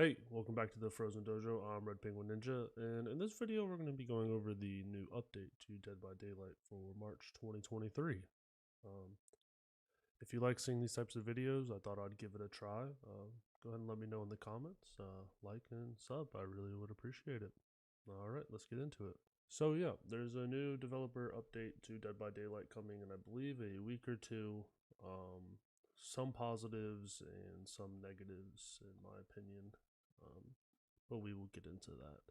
Hey, welcome back to the Frozen Dojo. I'm Red Penguin Ninja, and in this video we're going to be going over the new update to Dead by Daylight for March 2023. If you like seeing these types of videos, I thought I'd give it a try. Go ahead and let me know in the comments. Like and sub, I really would appreciate it. Alright, let's get into it. So yeah, there's a new developer update to Dead by Daylight coming in, I believe, a week or two. Some positives and some negatives, in my opinion. But we will get into that.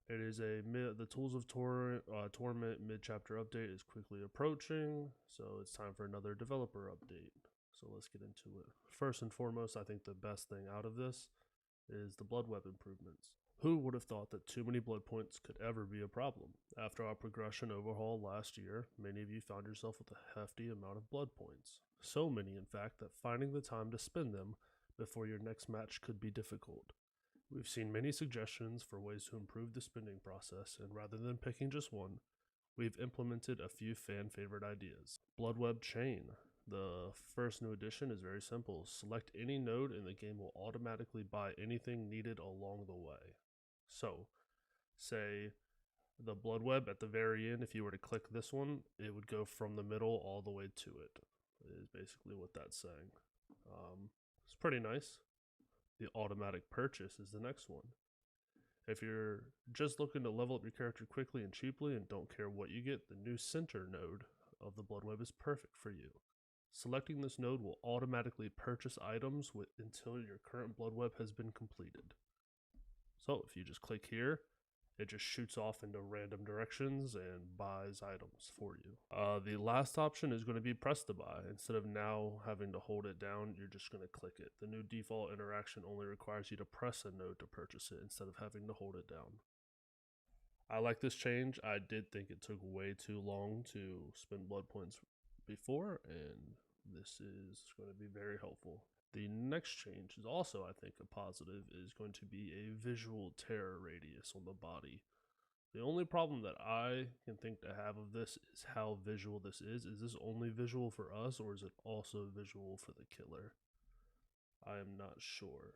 It is the Tools of Torment mid-chapter update is quickly approaching, so it's time for another developer update. So let's get into it. First and foremost, I think the best thing out of this is the blood web improvements. Who would have thought that too many blood points could ever be a problem? After our progression overhaul last year, many of you found yourself with a hefty amount of blood points. So many, in fact, that finding the time to spend them before your next match could be difficult. We've seen many suggestions for ways to improve the spending process, and rather than picking just one, we've implemented a few fan-favorite ideas. Blood Web Chain. The first new addition is very simple. Select any node and the game will automatically buy anything needed along the way. So, say the blood web at the very end, if you were to click this one, it would go from the middle all the way to it, is basically what that's saying. It's pretty nice. The automatic purchase is the next one. If you're just looking to level up your character quickly and cheaply and don't care what you get, the new center node of the blood web is perfect for you. Selecting this node will automatically purchase items until your current blood web has been completed. So if you just click here, it just shoots off into random directions and buys items for you. The last option is going to be press to buy. Instead of now having to hold it down, you're just going to click it. The new default interaction only requires you to press a node to purchase it instead of having to hold it down. I like this change. I did think it took way too long to spend blood points before, and this is going to be very helpful. The next change is also, I think, a positive, is going to be a visual terror radius on the body. The only problem that I can think to have of this is how visual this is. Is this only visual for us, or is it also visual for the killer? I am not sure.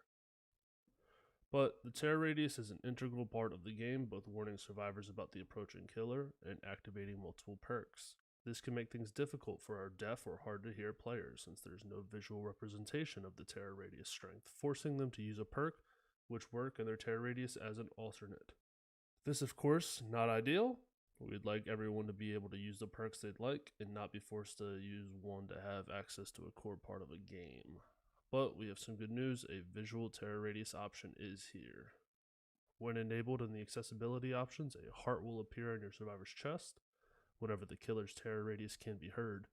But the terror radius is an integral part of the game, both warning survivors about the approaching killer and activating multiple perks. This can make things difficult for our deaf or hard to hear players since there's no visual representation of the terror radius strength, forcing them to use a perk which work in their terror radius as an alternate. This, of course, not ideal. We'd like everyone to be able to use the perks they'd like and not be forced to use one to have access to a core part of a game. But we have some good news. A visual terror radius option is here. When enabled in the accessibility options, a heart will appear in your survivor's chest whenever the killer's terror radius can be heard.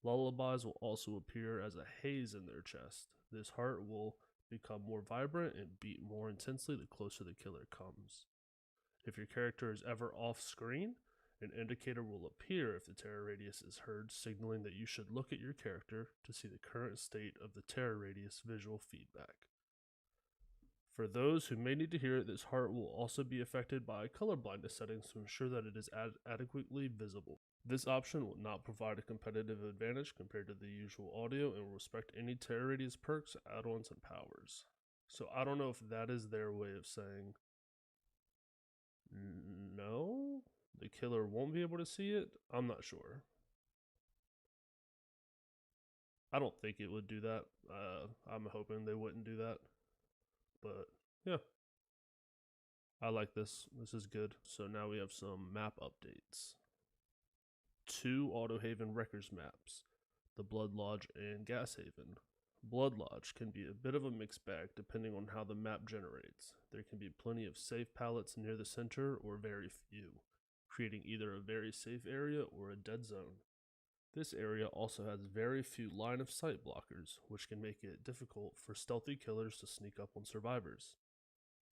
Lullabies will also appear as a haze in their chest. This heart will become more vibrant and beat more intensely the closer the killer comes. If your character is ever off screen, an indicator will appear if the terror radius is heard, signaling that you should look at your character to see the current state of the terror radius visual feedback. For those who may need to hear it, this heart will also be affected by color blindness settings to ensure that it is adequately visible. This option will not provide a competitive advantage compared to the usual audio and will respect any terror radius perks, add-ons, and powers. So I don't know if that is their way of saying no, the killer won't be able to see it. I'm not sure. I don't think it would do that. I'm hoping they wouldn't do that. But yeah, I like this. This is good. So now we have some map updates. 2 Autohaven Wreckers maps, the Blood Lodge and Gas Haven. Blood Lodge can be a bit of a mixed bag depending on how the map generates. There can be plenty of safe pallets near the center or very few, creating either a very safe area or a dead zone. This area also has very few line of sight blockers, which can make it difficult for stealthy killers to sneak up on survivors.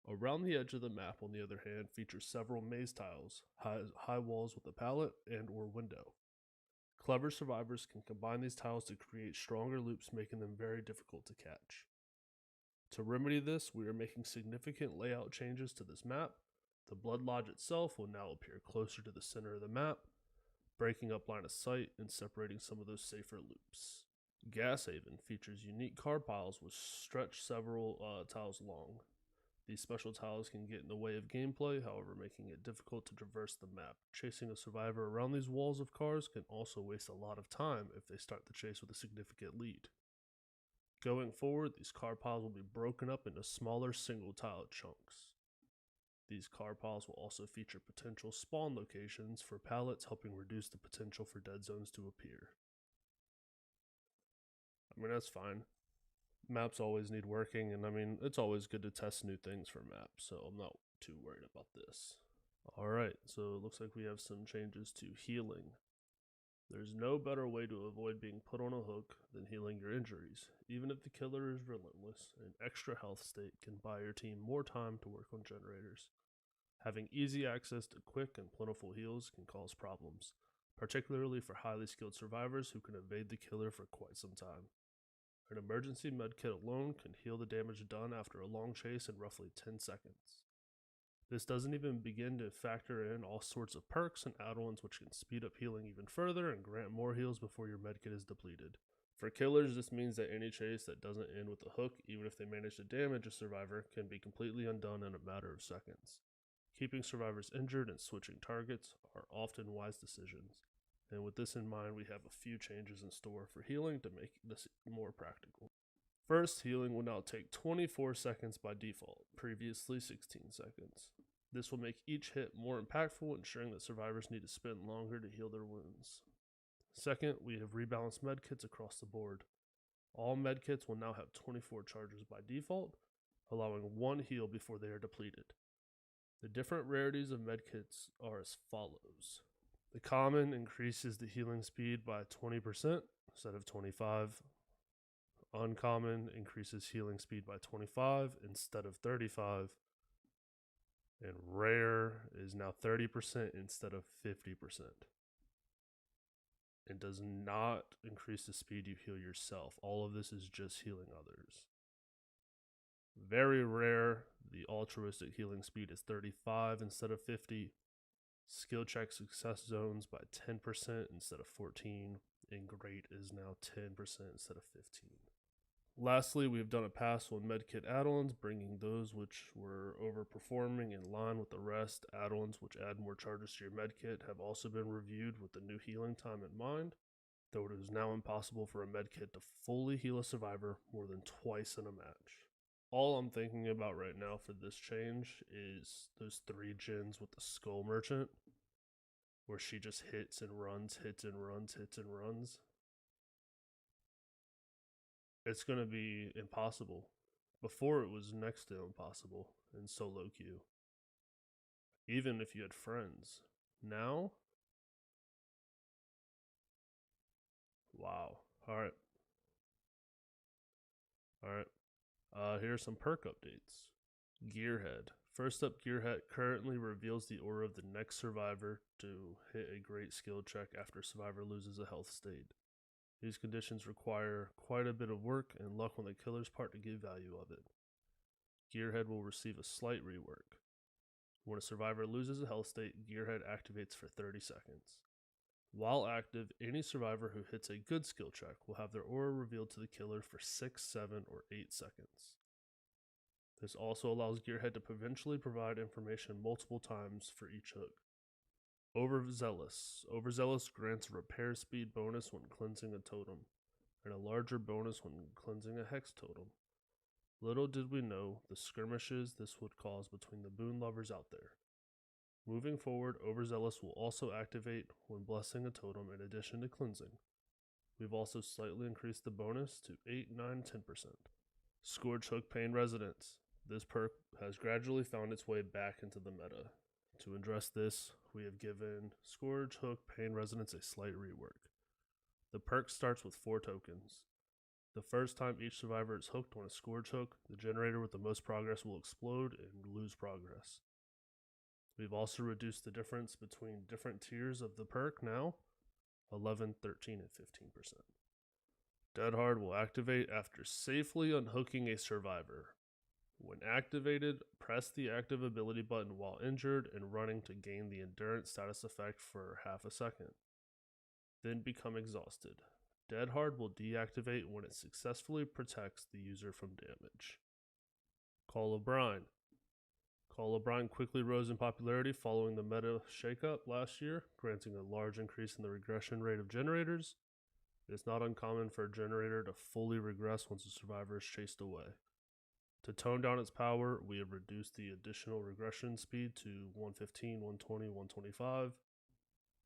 Around the edge of the map, on the other hand, features several maze tiles, high walls with a pallet and or window. Clever survivors can combine these tiles to create stronger loops, making them very difficult to catch. To remedy this, we are making significant layout changes to this map. The Blood Lodge itself will now appear closer to the center of the map, breaking up line of sight and separating some of those safer loops. Gas Haven features unique car piles which stretch several tiles long. These special tiles can get in the way of gameplay, however, making it difficult to traverse the map. Chasing a survivor around these walls of cars can also waste a lot of time if they start the chase with a significant lead. Going forward, these car piles will be broken up into smaller single tile chunks. These car piles will also feature potential spawn locations for pallets, helping reduce the potential for dead zones to appear. I mean, that's fine. Maps always need working, and I mean, it's always good to test new things for maps, so I'm not too worried about this. Alright, so it looks like we have some changes to healing. There's no better way to avoid being put on a hook than healing your injuries. Even if the killer is relentless, an extra health state can buy your team more time to work on generators. Having easy access to quick and plentiful heals can cause problems, particularly for highly skilled survivors who can evade the killer for quite some time. An emergency medkit alone can heal the damage done after a long chase in roughly 10 seconds. This doesn't even begin to factor in all sorts of perks and add-ons which can speed up healing even further and grant more heals before your medkit is depleted. For killers, this means that any chase that doesn't end with a hook, even if they manage to damage a survivor, can be completely undone in a matter of seconds. Keeping survivors injured and switching targets are often wise decisions. And with this in mind, we have a few changes in store for healing to make this more practical. First, healing will now take 24 seconds by default, previously 16 seconds. This will make each hit more impactful, ensuring that survivors need to spend longer to heal their wounds. Second, we have rebalanced medkits across the board. All medkits will now have 24 charges by default, allowing one heal before they are depleted. The different rarities of medkits are as follows. The common increases the healing speed by 20% instead of 25. Uncommon increases healing speed by 25 instead of 35. And rare is now 30% instead of 50%. It does not increase the speed you heal yourself. All of this is just healing others. Very rare, the altruistic healing speed is 35 instead of 50. Skill check success zones by 10% instead of 14, and great is now 10% instead of 15. Lastly, we have done a pass on medkit add-ons, bringing those which were overperforming in line with the rest. Add-ons which add more charges to your medkit have also been reviewed with the new healing time in mind, though it is now impossible for a medkit to fully heal a survivor more than twice in a match. All I'm thinking about right now for this change is those 3 gens with the skull merchant, where she just hits and runs, hits and runs, hits and runs. It's going to be impossible. Before it was next to impossible in solo queue, even if you had friends. Now, wow. Alright. Here are some perk updates. Gearhead. First up, Gearhead currently reveals the aura of the next survivor to hit a great skill check after survivor loses a health state. These conditions require quite a bit of work and luck on the killer's part to get value of it. Gearhead will receive a slight rework. When a survivor loses a health state, Gearhead activates for 30 seconds. While active, any survivor who hits a good skill check will have their aura revealed to the killer for 6, 7, or 8 seconds. This also allows Gearhead to provincially provide information multiple times for each hook. Overzealous. Overzealous grants a repair speed bonus when cleansing a totem, and a larger bonus when cleansing a hex totem. Little did we know the skirmishes this would cause between the boon lovers out there. Moving forward, Overzealous will also activate when blessing a totem in addition to cleansing. We've also slightly increased the bonus to 8, 9, 10%. Scourge Hook Pain Resonance. This perk has gradually found its way back into the meta. To address this, we have given Scourge Hook Pain Resonance a slight rework. The perk starts with 4 tokens. The first time each survivor is hooked on a Scourge Hook, the generator with the most progress will explode and lose progress. We've also reduced the difference between different tiers of the perk now, 11, 13, and 15%. Dead Hard will activate after safely unhooking a survivor. When activated, press the active ability button while injured and running to gain the endurance status effect for half a second. Then become exhausted. Dead Hard will deactivate when it successfully protects the user from damage. Call of Brine. Call of Brine quickly rose in popularity following the meta shakeup last year, granting a large increase in the regression rate of generators. It is not uncommon for a generator to fully regress once a survivor is chased away. To tone down its power, we have reduced the additional regression speed to 115, 120, 125.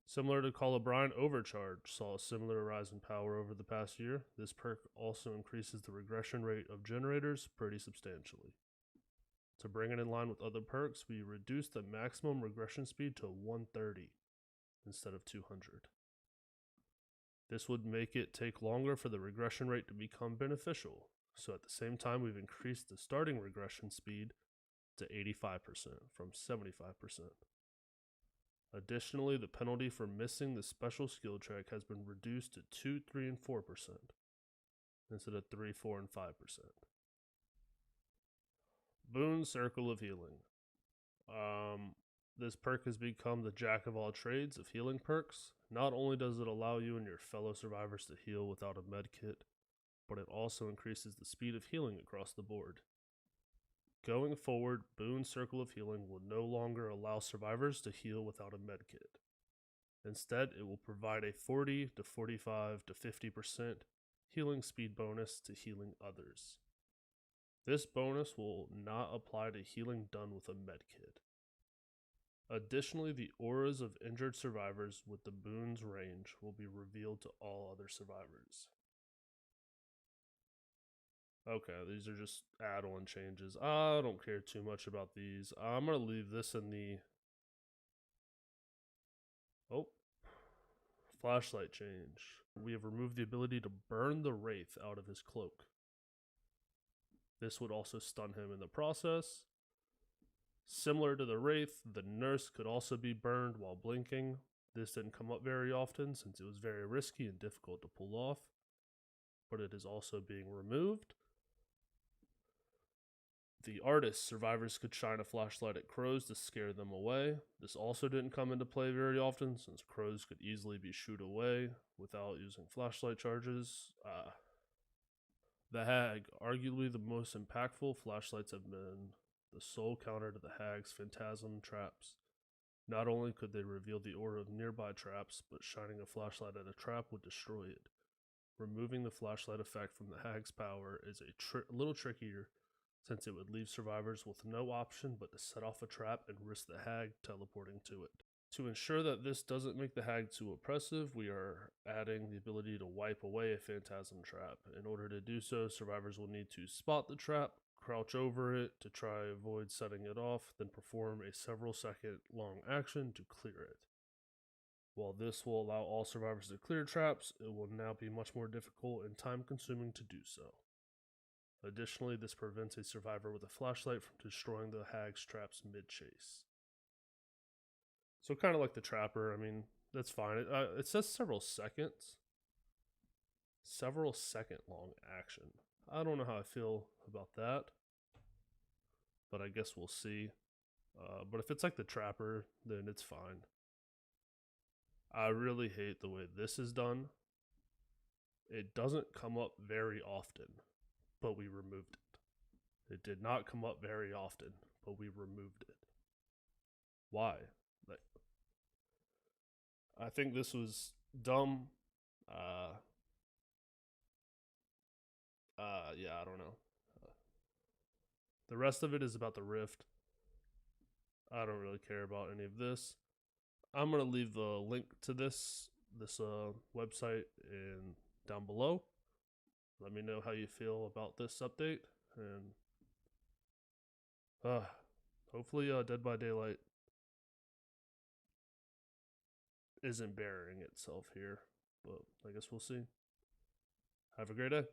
Similar to Call of Brine, Overcharge saw a similar rise in power over the past year. This perk also increases the regression rate of generators pretty substantially. To bring it in line with other perks, we reduced the maximum regression speed to 130 instead of 200. This would make it take longer for the regression rate to become beneficial. So at the same time, we've increased the starting regression speed to 85% from 75%. Additionally, the penalty for missing the special skill check has been reduced to 2, 3, and 4% instead of 3, 4, and 5%. Boon Circle of Healing. This perk has become the jack of all trades of healing perks. Not only does it allow you and your fellow survivors to heal without a medkit, but it also increases the speed of healing across the board. Going forward, Boon Circle of Healing will no longer allow survivors to heal without a medkit. Instead, it will provide a 40 to 45 to 50% healing speed bonus to healing others. This bonus will not apply to healing done with a medkit. Additionally, the auras of injured survivors with the boon's range will be revealed to all other survivors. Okay, these are just add-on changes. I don't care too much about these. I'm going to leave this in the... Flashlight change. We have removed the ability to burn the Wraith out of his cloak. This would also stun him in the process. Similar to the Wraith, the Nurse could also be burned while blinking. This didn't come up very often since it was very risky and difficult to pull off, but it is also being removed. The Artist, survivors could shine a flashlight at crows to scare them away. This also didn't come into play very often since crows could easily be shooed away without using flashlight charges. The Hag, arguably the most impactful flashlights have been the sole counter to the Hag's phantasm traps. Not only could they reveal the aura of nearby traps, but shining a flashlight at a trap would destroy it. Removing the flashlight effect from the Hag's power is a little trickier, since it would leave survivors with no option but to set off a trap and risk the Hag teleporting to it. To ensure that this doesn't make the Hag too oppressive, we are adding the ability to wipe away a phantasm trap. In order to do so, survivors will need to spot the trap, crouch over it to try avoid setting it off, then perform a several second long action to clear it. While this will allow all survivors to clear traps, it will now be much more difficult and time consuming to do so. Additionally, this prevents a survivor with a flashlight from destroying the Hag's traps mid-chase. So kind of like the Trapper, I mean, that's fine. It says several seconds. Several second long action. I don't know how I feel about that, but I guess we'll see. But if it's like the Trapper, then it's fine. I really hate the way this is done. It doesn't come up very often, but we removed it. It did not come up very often, but we removed it. Why? Like, I think this was dumb. Yeah, I don't know. The rest of it is about the Rift. I don't really care about any of this. I'm gonna leave the link to this website down below. Let me know how you feel about this update, and hopefully Dead by Daylight isn't burying itself here, but I guess we'll see. Have a great day.